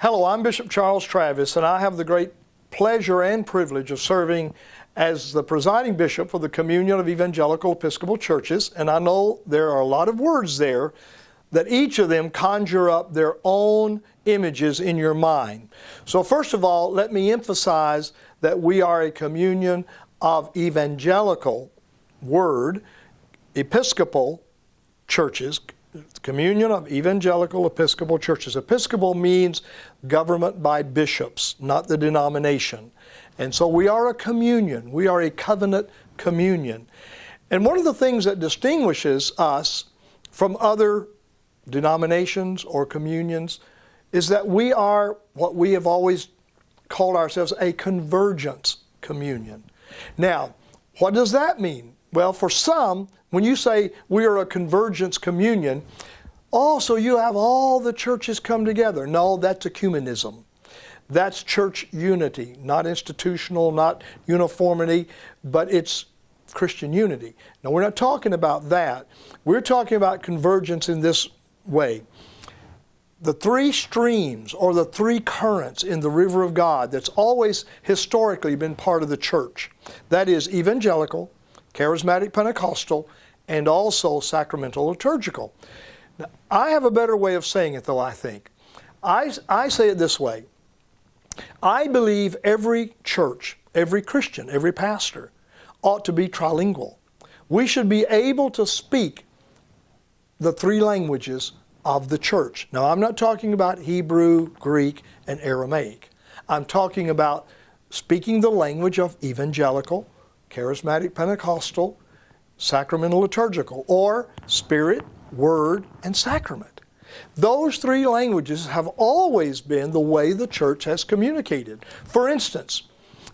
Hello, I'm Bishop Charles Travis, and I have the great pleasure and privilege of serving as the presiding bishop for the Communion of Evangelical Episcopal Churches. And I know there are a lot of words there that each of them conjure up their own images in your mind. So first of all, let me emphasize that we are a communion of evangelical word, episcopal churches, Communion of Evangelical Episcopal Churches. Episcopal means government by bishops, not the denomination. And so we are a communion. We are a covenant communion. And one of the things that distinguishes us from other denominations or communions is that we are what we have always called ourselves a convergence communion. Now, what does that mean? Well, for some, when you say we are a convergence communion, so you have all the churches come together. No, that's ecumenism. That's church unity, not institutional, not uniformity, but it's Christian unity. Now, we're not talking about that. We're talking about convergence in this way. The three streams or the three currents in the river of God that's always historically been part of the church. That is evangelical, charismatic Pentecostal, and also sacramental liturgical. Now, I have a better way of saying it, though, I think. I say it this way. I believe every church, every Christian, every pastor ought to be trilingual. We should be able to speak the three languages of the church. Now, I'm not talking about Hebrew, Greek, and Aramaic. I'm talking about speaking the language of evangelical, charismatic Pentecostal, sacramental liturgical, or Spirit, Word, and Sacrament. Those three languages have always been the way the church has communicated. For instance,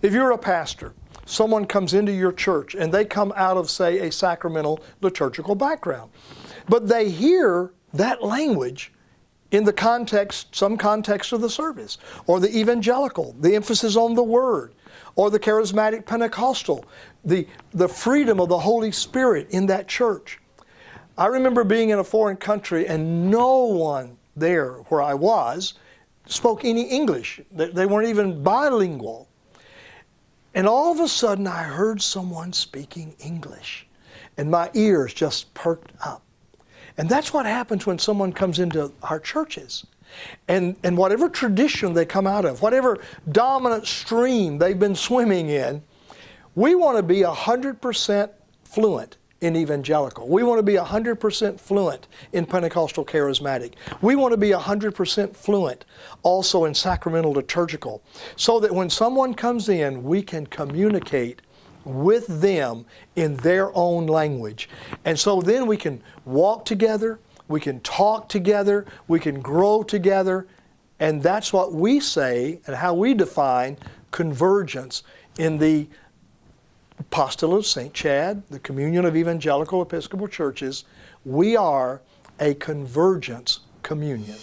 if you're a pastor, someone comes into your church and they come out of, say, a sacramental liturgical background, but they hear that language in the context, some context of the service, or the evangelical, the emphasis on the Word, or the charismatic Pentecostal, the freedom of the Holy Spirit in that church. I remember being in a foreign country and no one there where I was spoke any English. They weren't even bilingual. And all of a sudden I heard someone speaking English and my ears just perked up. And that's what happens when someone comes into our churches. And whatever tradition they come out of, whatever dominant stream they've been swimming in, we want to be 100% fluent in evangelical. We want to be 100% fluent in Pentecostal charismatic. We want to be 100% fluent also in sacramental liturgical, so that when someone comes in, we can communicate with them in their own language. And so then we can walk together, we can talk together, we can grow together, and that's what we say and how we define convergence in the Apostolate of St. Chad, the Communion of Evangelical Episcopal Churches. We are a convergence communion.